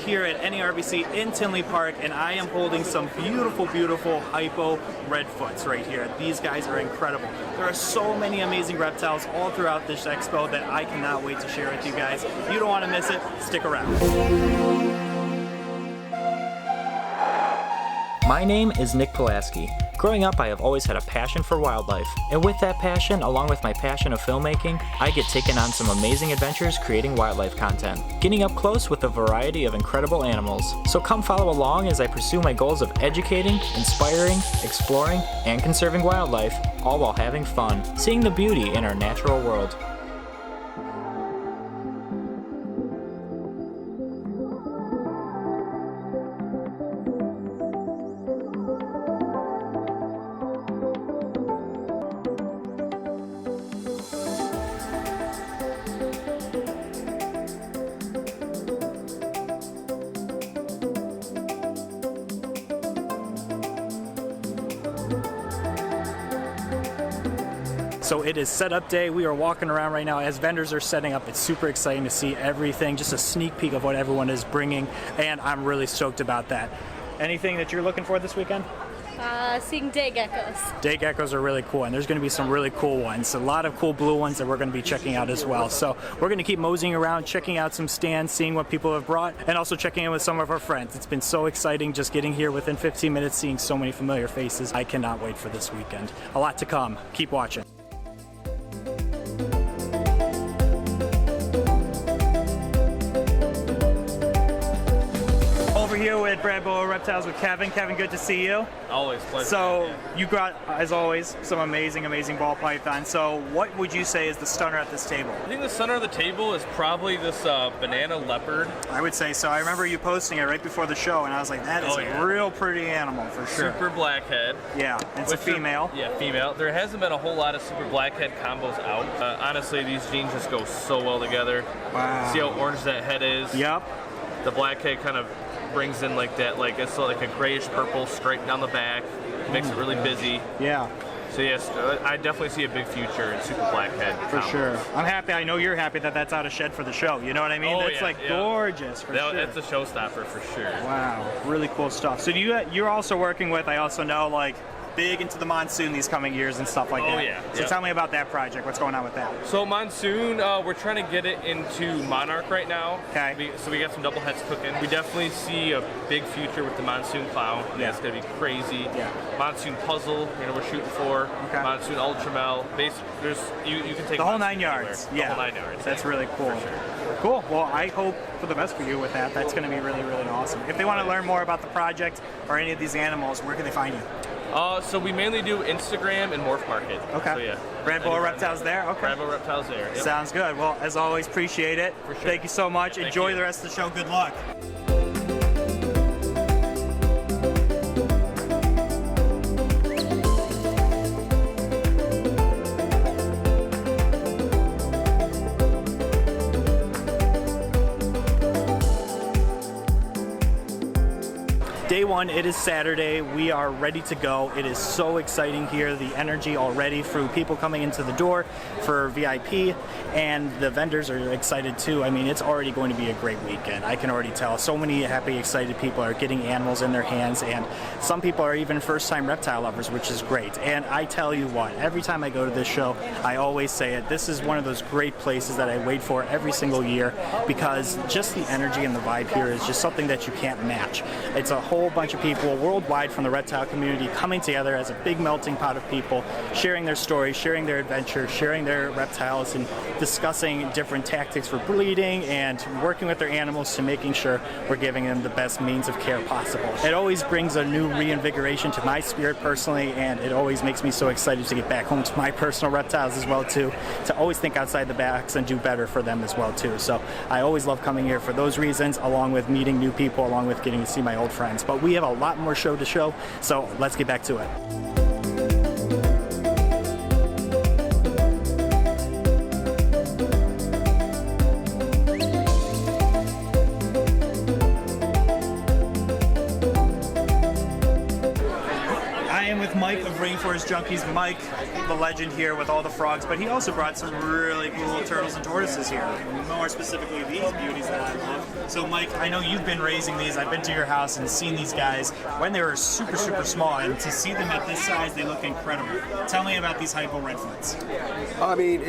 here at NERBC in Tinley Park, and I am holding some beautiful, beautiful hypo redfoots right here. These guys are incredible. There are so many amazing reptiles all throughout this expo that I cannot wait to share with you guys. You don't want to miss it. Stick around. My name is Nick Pulaski. Growing up, I have always had a passion for wildlife, and with that passion, along with my passion of filmmaking, I get taken on some amazing adventures creating wildlife content, getting up close with a variety of incredible animals. So come follow along as I pursue my goals of educating, inspiring, exploring, and conserving wildlife, all while having fun, seeing the beauty in our natural world. So it is setup day. We are walking around right now as vendors are setting up. It's super exciting to see everything, just a sneak peek of what everyone is bringing, and I'm really stoked about that. Anything that you're looking for this weekend? Seeing day geckos. Day geckos are really cool, and there's going to be some really cool ones. A lot of cool blue ones that we're going to be checking out as well. So we're going to keep moseying around, checking out some stands, seeing what people have brought, and also checking in with some of our friends. It's been so exciting just getting here within 15 minutes, seeing so many familiar faces. I cannot wait for this weekend. A lot to come. Keep watching. Here with Brad Boa Reptiles with Kevin. Kevin, good to see you. Always pleasure. So you got, as always, some amazing ball pythons. So what would you say is the stunner at this table? I think the center of the table is probably this banana leopard. I would say so. I remember you posting it right before the show, and I was like, that is a real pretty animal for sure. Super blackhead. Yeah, it's a female. Yeah, female. There hasn't been a whole lot of super blackhead combos out. Honestly, these genes just go so well together. Wow. See how orange that head is? Yep. The blackhead kind of brings in like that, like it's like a grayish purple stripe down the back, makes it really busy. Yeah. So yes, I definitely see a big future in super blackhead. For sure. I'm happy, I know you're happy that that's out of shed for the show, you know what I mean? That's gorgeous for sure. It's a showstopper for sure. Wow, really cool stuff. So you're also working with, I also know, like, big into the monsoon these coming years and stuff like that. Oh yeah. So tell me about that project. What's going on with that? So monsoon, we're trying to get it into monarch right now. Okay. So we got some double heads cooking. We definitely see a big future with the monsoon clown. Yeah. It's gonna be crazy. Yeah. Monsoon puzzle, we're shooting for. Okay. Monsoon ultramel. There's you can take the whole 9 yards. Anywhere. Yeah. The whole 9 yards. That's really cool. For sure. Cool. Well, I hope for the best for you with that. That's going to be really, really awesome. If they want to learn more about the project or any of these animals, where can they find you? So we mainly do Instagram and Morph Market. Okay. So yeah. Brad Boa Reptiles there? Okay. Brad Boa Reptiles there. Yep. Sounds good. Well, as always, appreciate it. For sure. Thank you so much. Thank Enjoy you. the rest of the show. Good luck. Day one, it is Saturday. We are ready to go. It is so exciting here. The energy already through people coming into the door for VIP, and the vendors are excited too. I mean, it's already going to be a great weekend. I can already tell. So many happy, excited people are getting animals in their hands, and some people are even first-time reptile lovers, which is great. And I tell you what, every time I go to this show, I always say it. This is one of those great places that I wait for every single year, because just the energy and the vibe here is just something that you can't match. It's a whole bunch of people worldwide from the reptile community coming together as a big melting pot of people, sharing their stories, sharing their adventures, sharing their reptiles, and discussing different tactics for breeding and working with their animals to making sure we're giving them the best means of care possible. It always brings a new reinvigoration to my spirit personally, and it always makes me so excited to get back home to my personal reptiles as well too, to always think outside the box and do better for them as well too. So I always love coming here for those reasons, along with meeting new people, along with getting to see my old friends. But we have a lot more show to show, so let's get back to it. I am with Mike of Rainforest Junkies, Mike, the legend here with all the frogs, but he also brought some really cool turtles and tortoises here. More specifically, these beauties that I love. So, Mike, I know you've been raising these. I've been to your house and seen these guys when they were super, super small, and to see them at this size, they look incredible. Tell me about these hypo redfoots. I mean,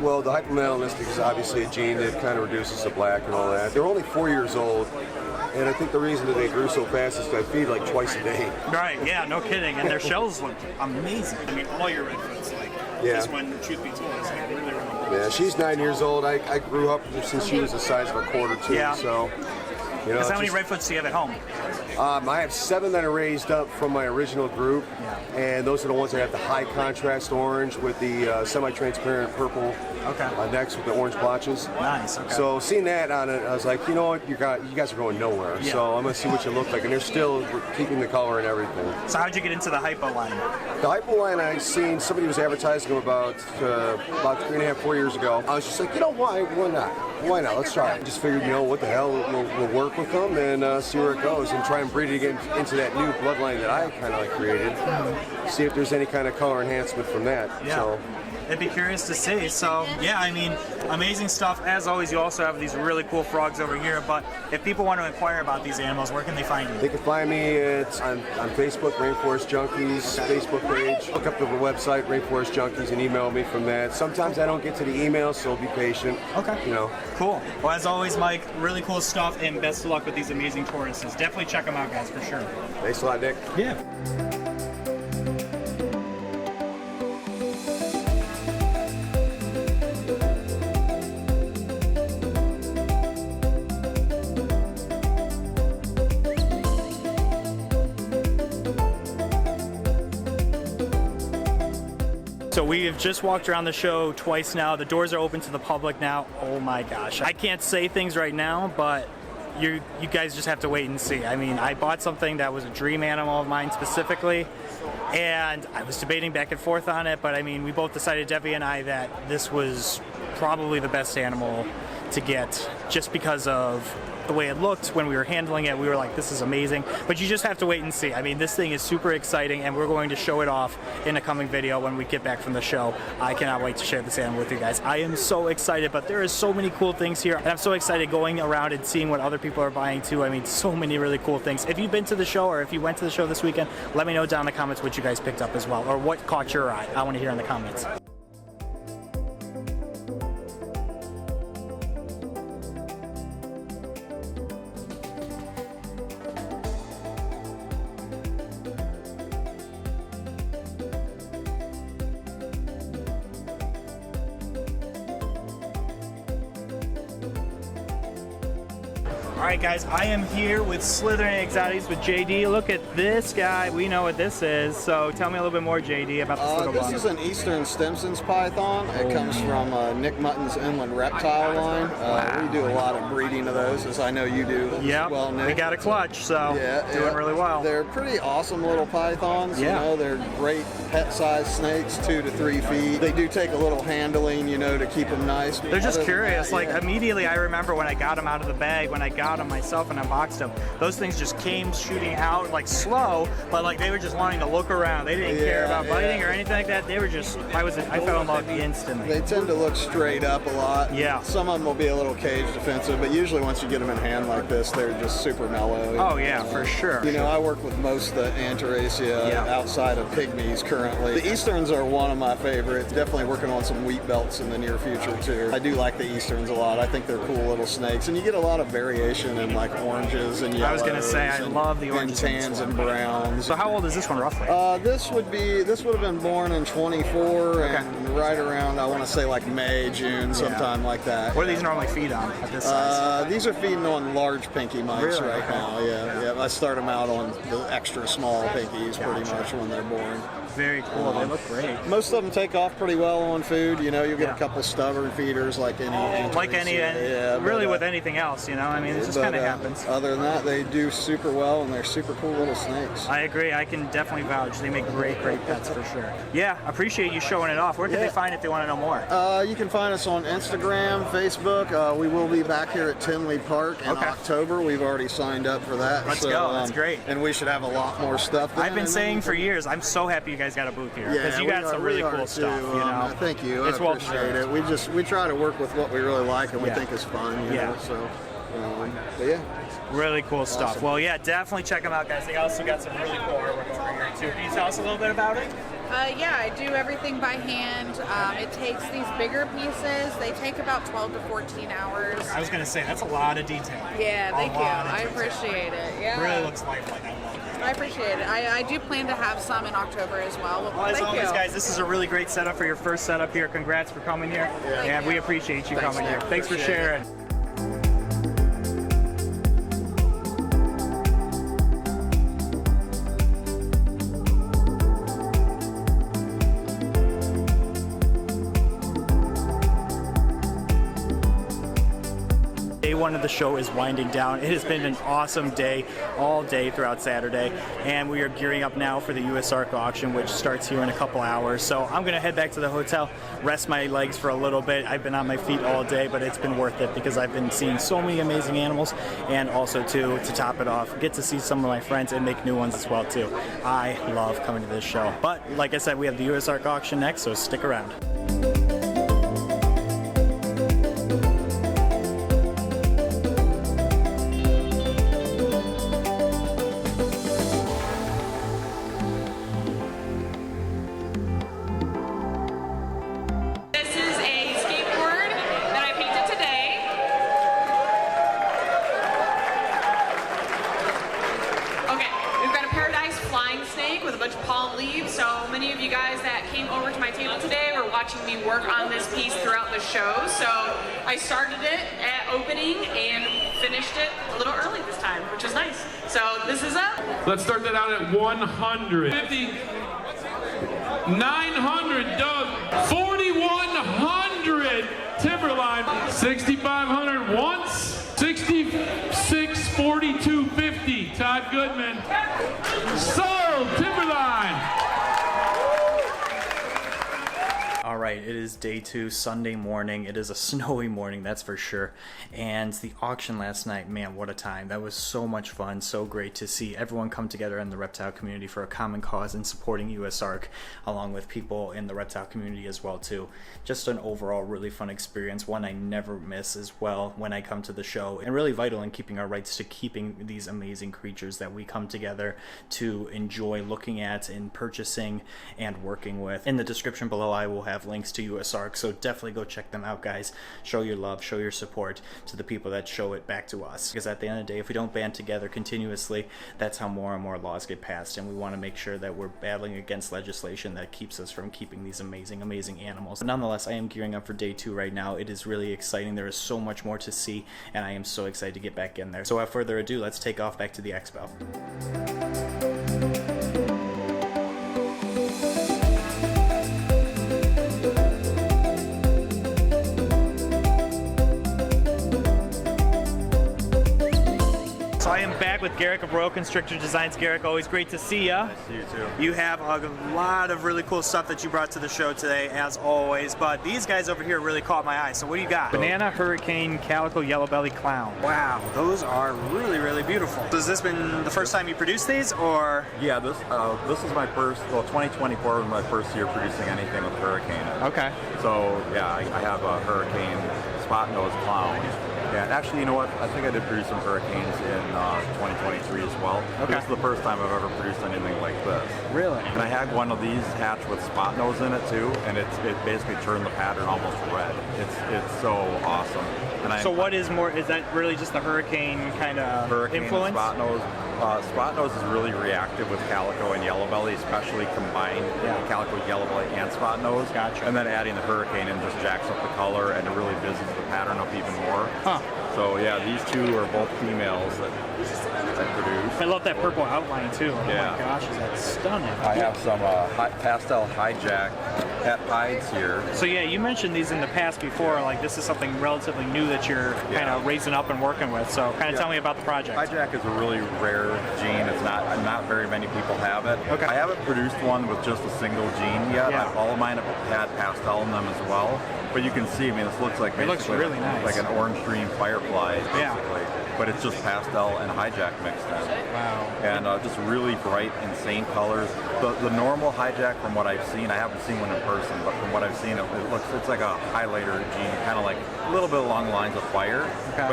well, the hypomelanistic is obviously a gene that kind of reduces the black and all that. They're only 4 years old. And I think the reason that they grew so fast is I feed like twice a day. Right, yeah, no kidding. And their shells look amazing. I mean, all your redfoots, like, this one, truth be told, is like really, really cool. Yeah, she's 9 years old. I grew up since she was the size of a quarter, too. Yeah. So, you know. How many redfoots do you have at home? I have 7 that are raised up from my original group, and those are the ones that have the high contrast orange with the semi-transparent purple necks with the orange blotches. Nice. Okay. So seeing that on it, I was like, you know what, you guys are going nowhere. Yeah. So I'm gonna see what you look like, and they're still keeping the color and everything. So how'd you get into the hypo line? The hypo line, I seen somebody was advertising them about 3.5, 4 years ago. I was just like, you know, why not? Why not? Let's try it. I just figured, you know, what the hell, we'll work with them and see where it goes, and try and breed it again into that new bloodline that I kind of like created. See if there's any kind of color enhancement from that. Yeah. So. I'd be curious to see. So, yeah, I mean, amazing stuff. As always, you also have these really cool frogs over here. But if people want to inquire about these animals, where can they find you? They can find me on Facebook, Rainforest Junkies, Facebook page. Look up the website, Rainforest Junkies, and email me from that. Sometimes I don't get to the email, so be patient. Okay. You know. Cool. Well, as always, Mike, really cool stuff, and best of luck with these amazing tortoises. Definitely check them out, guys, for sure. Thanks a lot, Nick. Yeah. So we have just walked around the show twice now. The doors are open to the public now. Oh my gosh. I can't say things right now, but you guys just have to wait and see. I mean, I bought something that was a dream animal of mine specifically, and I was debating back and forth on it, but I mean, we both decided, Debbie and I, that this was probably the best animal to get just because of the way it looked when we were handling it. We were like, this is amazing, but you just have to wait and see. I mean, this thing is super exciting, and we're going to show it off in a coming video when we get back from the show. I cannot wait to share this animal with you guys. I am so excited, but there is so many cool things here, and I'm so excited going around and seeing what other people are buying too. I mean, so many really cool things. If you've been to the show, or if you went to the show this weekend, let me know down in the comments what you guys picked up as well, or what caught your eye. I want to hear in the comments. Alright guys, I am here with Slithering Exotics with JD. Look at this guy. We know what this is. So tell me a little bit more, JD, about this little This one. is an Eastern Stimson's python. It comes from Nick Mutton's Inland Reptile line. We do a lot of breeding of those, as I know you do as well, Nick. We got a clutch, so doing really well. They're pretty awesome little pythons. You know, they're great pet-sized snakes, 2 to 3 feet. They do take a little handling, you know, to keep them nice. They're just curious. Like immediately, I remember when I got them out of the bag, when I got them myself and unboxed them, those things just came shooting out like slow, but like they were just wanting to look around. They didn't care about biting or anything like that. They were just, I fell in love instantly. They tend to look straight up a lot. Yeah. Some of them will be a little cage defensive, but usually once you get them in hand like this, they're just super mellow. Oh yeah, for sure. You know, I work with most of the Antaracea outside of pygmies currently. The Easterns are one of my favorites. Definitely working on some wheat belts in the near future too. I do like the Easterns a lot. I think they're cool little snakes, and you get a lot of variation in like oranges and yellows. I was gonna say, I love the oranges and tans and browns. So how old is this one roughly? This would have been born in 24 and right around, I want to say like May, June, sometime like that. What do these normally feed on at this size? These are feeding on large pinky mice right now. Yeah. I start them out on the extra small pinkies pretty much when they're born. Very cool. They look great. Most of them take off pretty well on food. You know, you'll get a couple stubborn feeders like any. Really with anything else, you know. I mean, it's just kind of happens. Other than that, they do super well, and they're super cool little snakes. I agree. I can definitely vouch. They make great pets for sure. Yeah, appreciate you showing it off. Where can they find it if they want to know more? You can find us on Instagram, Facebook. We will be back here at Tinley Park in October. We've already signed up for that. Let's go. That's great. And we should have a lot more stuff then. I've been saying for years, I'm so happy you guys got a booth here because you got some really cool stuff. You know? Thank you. It's I appreciate it. We try to work with what we really like and we think is fun. You know, so, but yeah. Really cool stuff. Well, yeah, definitely check them out, guys. They also got some really cool artwork over here, too. Can you tell us a little bit about it? Yeah, I do everything by hand. It takes these bigger pieces. They take about 12 to 14 hours. I was going to say, that's a lot of detail. Yeah, thank you. I appreciate it. Yeah. It really looks lifelike. I love it. I appreciate it. I do plan to have some in October as well. Well, as always, guys, this is a really great setup for your first setup here. Congrats for coming here. And we appreciate you coming here. Thanks for sharing. Day one of the show is winding down. It has been an awesome day, all day throughout Saturday, and we are gearing up now for the USARK auction, which starts here in a couple hours. So I'm going to head back to the hotel, rest my legs for a little bit. I've been on my feet all day, but it's been worth it because I've been seeing so many amazing animals, and also to top it off, get to see some of my friends and make new ones as well too. I love coming to this show. But like I said, we have the USARK auction next, so stick around. Me work on this piece throughout the show, so I started it at opening and finished it a little early this time, which is nice. So this is up. Let's start that out at 100. 50, 900, Doug. 4,100, Timberline. 6,500 once. 66, 42, 50, Todd Goodman. Sold, Timberline. All right, it is day two, Sunday morning. It is a snowy morning, that's for sure. And the auction last night, man, what a time. That was so much fun, so great to see everyone come together in the reptile community for a common cause and supporting USARK, along with people in the reptile community as well too. Just an overall really fun experience, one I never miss as well when I come to the show, and really vital in keeping our rights to keeping these amazing creatures that we come together to enjoy looking at and purchasing and working with. In the description below, I will have links to USARK, so definitely go check them out, guys. Show your love, show your support to the people that show it back to us, because at the end of the day, if we don't band together continuously, that's how more and more laws get passed, and we want to make sure that we're battling against legislation that keeps us from keeping these amazing animals. But nonetheless, I am gearing up for day two right now. It is really exciting. There is so much more to see, and I am so excited to get back in there. So without further ado, let's take off back to the expo. So I am back with Garrick of Royal Constrictor Designs. Garrick, always great to see ya. Nice to see you too. You have a lot of really cool stuff that you brought to the show today, as always, but these guys over here really caught my eye. So what do you got? Banana, Hurricane, Calico, Yellow Belly, Clown. Wow, those are really, really beautiful. So has this been the first time you produced these, or? Yeah, this is my first, 2024 was my first year producing anything with Hurricane. Okay. So yeah, I have a Hurricane, Spot Nose, Clown. Yeah, actually, you know what? I think I did produce some Hurricanes in 2023 as well. Okay. This is the first time I've ever produced anything like this. Really? And I had one of these hatched with Spot Nose in it too, and it basically turned the pattern almost red. It's so awesome. And so what is more? Is that really just the Hurricane kind of influence? Spot Nose. Spot Nose is really reactive with Calico and Yellow Belly, especially combined Calico, Yellow Belly, and Spot Nose. Gotcha. And then adding the Hurricane in just jacks up the color and it really busies the pattern up even more. Huh. So yeah, these two are both females that I produce. I love that purple outline too. Oh Yeah. my gosh, is that stunning. I have some pastel hijack pet hides here. So yeah, you mentioned these in the past before, like this is something relatively new that you're kind of raising up and working with. So kind of tell me about the project. Hijack is a really rare gene. It's not very many people have it. Okay. I haven't produced one with just a single gene yet. Yeah. All of mine have had pastel in them as well. But you can see, I mean, this looks like It looks basically really nice. like an orange green firefly, basically. Yeah. But it's just pastel and hijack mixed in. Wow. And just really bright, insane colors. The normal hijack, from what I've seen, I haven't seen one in person, but from what I've seen, it's like a highlighter gene, kind of like a little bit along the lines of fire. Okay.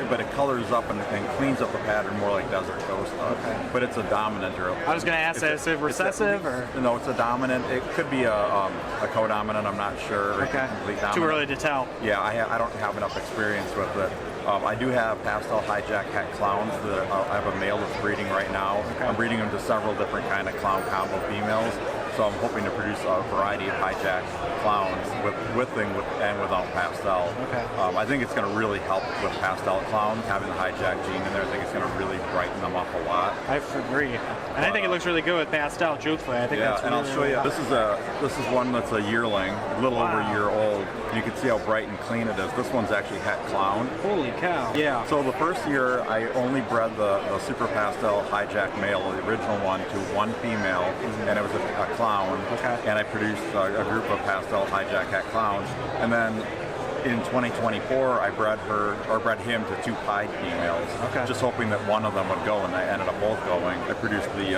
But it colors up and cleans up the pattern more like Desert Ghost does. Okay. But it's a dominant or I was going to ask that, is it recessive or? No, it's a dominant. It could be a co-dominant, I'm not sure. Or Okay. complete dominant. Too early to tell. Yeah, I don't have enough experience with it. I do have pastel hijack hat clowns. I have a male that's breeding right now. Okay. I'm breeding them to several different kind of clown combo females. So I'm hoping to produce a variety of hijack clowns with and without pastel. Okay. I think it's going to really help with pastel clowns, having the hijack gene in there. I think it's going to really brighten them up a lot. I agree. And I think it looks really good with pastel, truthfully. I think Yeah, that's and really, I'll show you. This is one that's a yearling, a little over a year old. You can see how bright and clean it is. This one's actually het clown. Holy cow. Yeah. So the first year, I only bred the super pastel hijack male, the original one, to one female, and it was a clown. Okay. And I produced a group of pastel hijack het clowns. And then in 2024, I bred him to two pied females. Okay. Just hoping that one of them would go, and they ended up both going. I produced the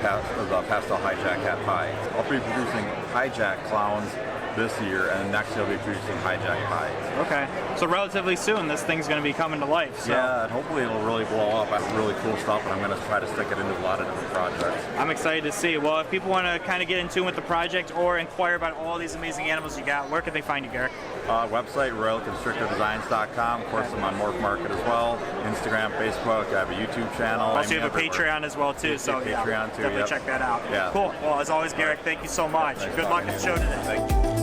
pastel hijack het pieds. I'll be producing hijack clowns this year, and next year I'll be producing hijack hides. Okay. So relatively soon, this thing's going to be coming to life. So. Yeah, and hopefully it'll really blow up. I have really cool stuff, and I'm going to try to stick it into a lot of different projects. I'm excited to see. Well, if people want to kind of get in tune with the project or inquire about all these amazing animals you got, where can they find you, Garrick? Website, RoyalConstrictorDesigns.com. Of course, I'm on Morph Market as well. Instagram, Facebook. I have a YouTube channel. Also, you have a Patreon as well, too. So yeah, Patreon too, definitely check that out. Yeah. Cool. Well, as always, Garrick, thank you so much. Thanks, Good luck at the show today. Thank you.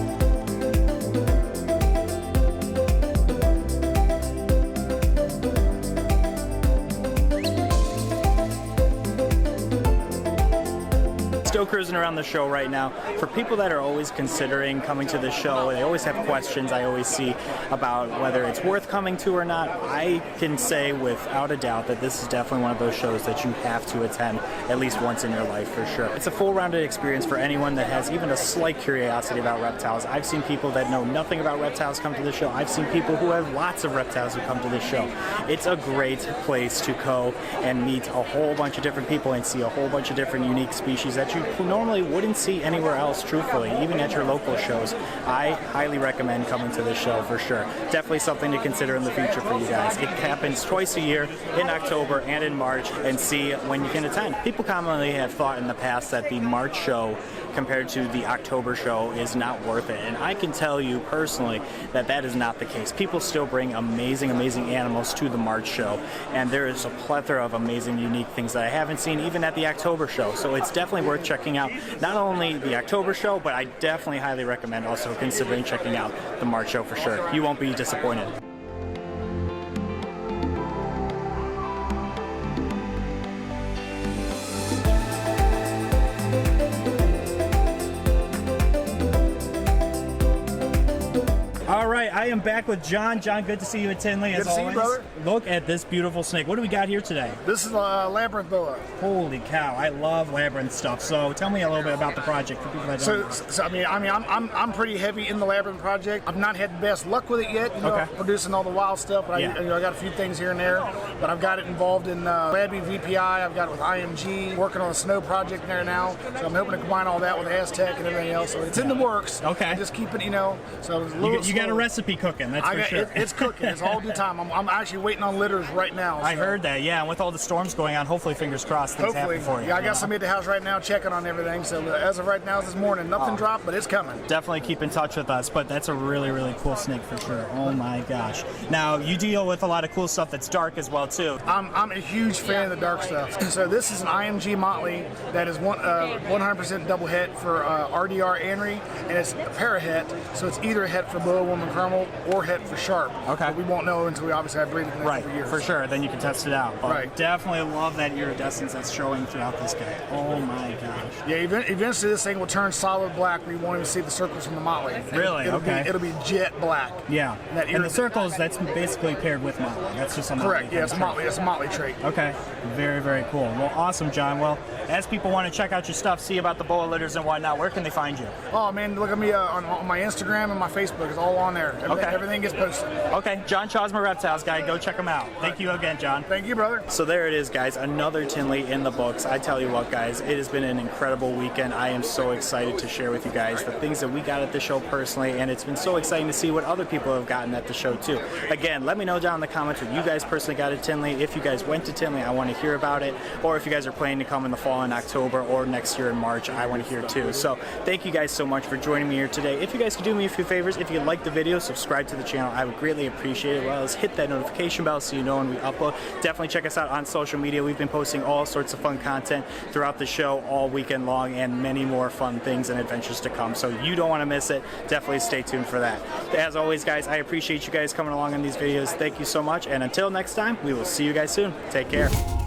Still cruising around the show right now. For people that are always considering coming to the show, they always have questions I always see about whether it's worth coming to or not. I can say without a doubt that this is definitely one of those shows that you have to attend at least once in your life for sure. It's a full-rounded experience for anyone that has even a slight curiosity about reptiles. I've seen people that know nothing about reptiles come to the show. I've seen people who have lots of reptiles who come to the show. It's a great place to go and meet a whole bunch of different people and see a whole bunch of different unique species that you normally wouldn't see anywhere else, truthfully, even at your local shows. I highly recommend coming to this show for sure. Definitely something to consider in the future for you guys. It happens twice a year, in October and in March, and see when you can attend. People commonly have thought in the past that the March show compared to the October show is not worth it, and I can tell you personally that that is not the case. People still bring amazing animals to the March show, and there is a plethora of amazing, unique things that I haven't seen even at the October show, so it's definitely worth checking out not only the October show, but I definitely highly recommend also considering checking out the March show for sure. You won't be disappointed. All right, I am back with John. John, good to see you at Tinley as always. Good to see you, brother. Look at this beautiful snake. What do we got here today? This is a labyrinth boa. Holy cow! I love labyrinth stuff. So tell me a little bit about the project for people that don't know. So I'm pretty heavy in the labyrinth project. I've not had the best luck with it yet. Producing all the wild stuff. But I got a few things here and there. But I've got it involved in Labby VPI. I've got it with IMG. Working on a snow project there now. So I'm hoping to combine all that with Aztec and everything else. So it's in the works. Okay. Just keep it, So it's a little you got a recipe cooking. That's for sure. It's cooking. It's all due time. I'm actually waiting on litters right now. So. I heard that. Yeah, and with all the storms going on, hopefully, fingers crossed, things happen for you. Yeah, I got somebody at the house right now checking on everything. So as of right now, this morning, nothing dropped, but it's coming. Definitely keep in touch with us. But that's a really, really cool snake for sure. Oh my gosh. Now you deal with a lot of cool stuff that's dark as well too. I'm a huge fan of the dark stuff. So this is an IMG Motley that is 100% double het for RDR Anri, and it's a para het. So it's either a het for boa, woman, chrome normal or het for sharp. Okay. But we won't know until we obviously have breeding in Right, for years. for sure. Then you can test it out. But Right. definitely love that iridescence that's showing throughout this guy. Oh my gosh. Yeah, eventually this thing will turn solid black where you won't even see the circles from the motley. Really? Okay. It'll be jet black. Yeah. And the circles, that's basically paired with motley. That's just a motley. Correct. Yeah, it's a motley. It's a motley trait. Okay. Very, very cool. Well, awesome, John. Well, as people want to check out your stuff, see about the boa litters and whatnot, where can they find you? Oh man, look at me on my Instagram and my Facebook. It's all on there. Everything gets posted. Okay. John Chosma Reptiles guy. Go check him out. Thank you again, John. Thank you, brother. So there it is, guys. Another Tinley in the books. I tell you what, guys, it has been an incredible weekend. I am so excited to share with you guys the things that we got at the show personally, and it's been so exciting to see what other people have gotten at the show too. Again, let me know down in the comments what you guys personally got at Tinley. If you guys went to Tinley, I want to hear about it. Or if you guys are planning to come in the fall in October or next year in March, I want to hear too. So thank you guys so much for joining me here today. If you guys could do me a few favors, if you like the video, subscribe to the channel. I would greatly appreciate it. Well, hit that notification bell so you know when we upload. Definitely check us out on social media. We've been posting all sorts of fun content throughout the show all weekend long, and many more fun things and adventures to come. So you don't want to miss it. Definitely stay tuned for that. As always, guys, I appreciate you guys coming along on these videos. Thank you so much. And until next time, we will see you guys soon. Take care.